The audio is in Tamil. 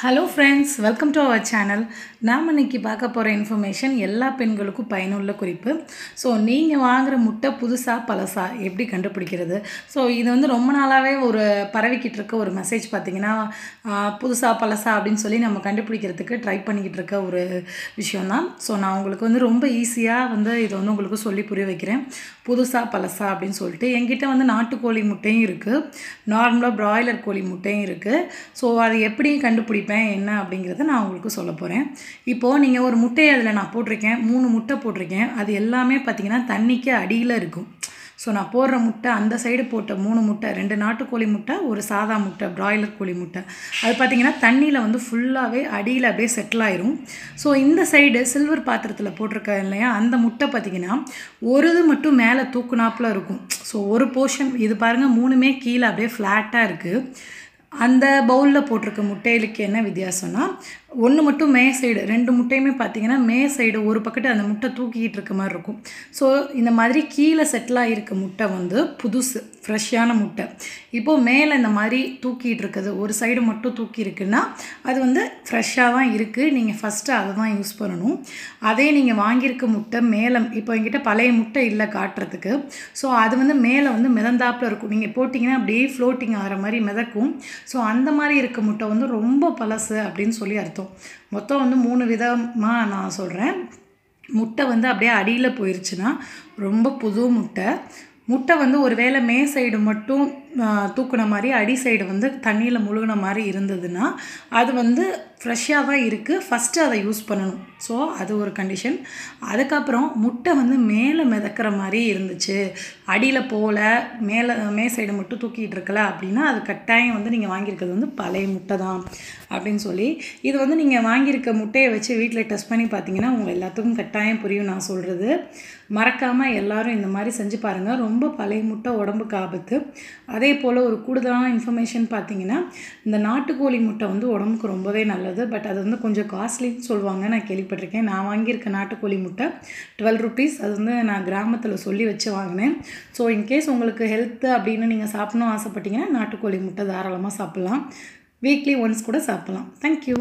Hello friends, welcome to our channel. நாம் இன்னைக்கு பார்க்க போற இன்ஃபர்மேஷன் எல்லா பெண்களுக்கும் பயனுள்ள குறிப்பு. ஸோ நீங்க வாங்குற முட்டை புதுசா பழசா எப்படி கண்டுபிடிக்கிறது? ஸோ இது வந்து ரொம்ப நாளாவே ஒரு பரவிக்கிட்டு இருக்க ஒரு மெசேஜ் பார்த்தீங்கன்னா புதுசா பழசா அப்படின்னு சொல்லி நம்ம கண்டுபிடிக்கிறதுக்கு ட்ரை பண்ணிக்கிட்டு இருக்க ஒரு விஷயம் தான். ஸோ நான் உங்களுக்கு வந்து ரொம்ப ஈஸியாக வந்து இது வந்து உங்களுக்கு சொல்லி புரிய வைக்கிறேன். புதுசா பழசா அப்படின்னு சொல்லிட்டு என்கிட்ட வந்து நாட்டுக்கோழி முட்டையும் இருக்குது, நார்மலாக பிராய்லர் கோழி முட்டையும் இருக்குது. ஸோ அது எப்படி கண்டுபிடிப்பேன் என்ன அப்படிங்கிறத நான் உங்களுக்கு சொல்ல போகிறேன். இப்போது நீங்கள் ஒரு முட்டையை அதில் நான் போட்டிருக்கேன், 3 முட்டை போட்டிருக்கேன். அது எல்லாமே பார்த்திங்கன்னா தண்ணிக்கு அடியில் இருக்கும். ஸோ நான் போடுற முட்டை அந்த சைடு போட்ட 3 முட்டை, 2 நாட்டுக்கோழி முட்டை, ஒரு சாதா முட்டை பிராய்லர் கோழி முட்டை, அது பார்த்திங்கன்னா தண்ணியில் வந்து ஃபுல்லாகவே அடியில் அப்படியே செட்டில் ஆயிரும். ஸோ இந்த சைடு சில்வர் பாத்திரத்தில் போட்டிருக்கேன் இல்லையா, அந்த முட்டை பார்த்திங்கன்னா ஒரு இது மட்டும் மேலே தூக்குனாப்பில் இருக்கும். ஸோ ஒரு போர்ஷன் இது பாருங்கள், 3மே கீழே அப்படியே ஃப்ளாட்டாக இருக்குது. அந்த பவுலில் போட்டிருக்க முட்டைகளுக்கு என்ன வித்தியாசம்னா, ஒன்று மட்டும் மே சைடு, 2 முட்டையுமே பார்த்திங்கன்னா மே சைடு ஒரு பக்கத்து அந்த முட்டை தூக்கிக்கிட்டு இருக்க மாதிரி இருக்கும். ஸோ இந்த மாதிரி கீழே செட்டிலாக இருக்க முட்டை வந்து புதுசு ஃப்ரெஷ்ஷான முட்டை. இப்போது மேலே இந்த மாதிரி தூக்கிட்டு இருக்குது, ஒரு சைடு மட்டும் தூக்கி இருக்குன்னா அது வந்து ஃப்ரெஷ்ஷாக தான் இருக்குது. நீங்கள் ஃபஸ்ட்டு அதை தான் யூஸ் பண்ணணும். அதே நீங்கள் வாங்கியிருக்க முட்டை மேலே, இப்போ என்கிட்ட பழைய முட்டை இல்லை காட்டுறதுக்கு, ஸோ அது வந்து மேலே வந்து மிதந்தாப்பில் இருக்கும். நீங்கள் போட்டிங்கன்னா அப்படியே ஃப்ளோட்டிங் ஆகிற மாதிரி மிதக்கும். ஸோ அந்த மாதிரி இருக்க முட்டை வந்து ரொம்ப பழசு அப்படின்னு சொல்லி அர்த்தம். மொத்தம் வந்து 3 விதமாக நான் சொல்கிறேன். முட்டை வந்து அப்படியே அடியில் போயிடுச்சுன்னா ரொம்ப புது முட்டை. முட்டை வந்து ஒரு வேளை மே சைடு மட்டும் தூக்குன மாதிரி அடி சைடு வந்து தண்ணியில் முழுகின மாதிரி இருந்ததுன்னா அது வந்து ஃப்ரெஷ்ஷாக தான் இருக்குது, ஃபஸ்ட்டு அதை யூஸ் பண்ணணும். ஸோ அது ஒரு கண்டிஷன். அதுக்கப்புறம் முட்டை வந்து மேலே மிதக்கிற மாதிரி இருந்துச்சு, அடியில் போகல, மே சைடு மட்டும் தூக்கிட்டு இருக்கல அப்படின்னா அது கட்டாயம் வந்து நீங்கள் வாங்கியிருக்கிறது வந்து பழைய முட்டை தான் அப்படின்னு சொல்லி, இது வந்து நீங்கள் வாங்கியிருக்க முட்டையை வச்சு வீட்டில் டெஸ்ட் பண்ணி பார்த்தீங்கன்னா உங்கள் எல்லாத்துக்கும் கட்டாயம் புரியும் நான் சொல்கிறது. மறக்காமல் எல்லோரும் இந்த மாதிரி செஞ்சு பாருங்கள். ரொம்ப பழைய முட்டை உடம்புக்கு ஆபத்து. அதே போல் ஒரு கூடுதலான இன்ஃபர்மேஷன் பார்த்தீங்கன்னா, இந்த நாட்டுக்கோழி முட்டை வந்து உடம்புக்கு ரொம்பவே நல்லது. பட் அது வந்து கொஞ்சம் காஸ்ட்லின்னு சொல்லுவாங்க, நான் கேள்விப்பட்டிருக்கேன். நான் வாங்கியிருக்க நாட்டுக்கோழி முட்டை 12 ருபீஸ். அது வந்து நான் கிராமத்தில் சொல்லி வச்சு வாங்கினேன். ஸோ இன்கேஸ் உங்களுக்கு ஹெல்த்து அப்படின்னு நீங்கள் சாப்பிடணும் ஆசைப்பட்டீங்கன்னா நாட்டுக்கோழி முட்டை தாராளமாக சாப்பிட்லாம். வீக்லி ஒன்ஸ் கூட சாப்பிட்லாம். தேங்க்யூ.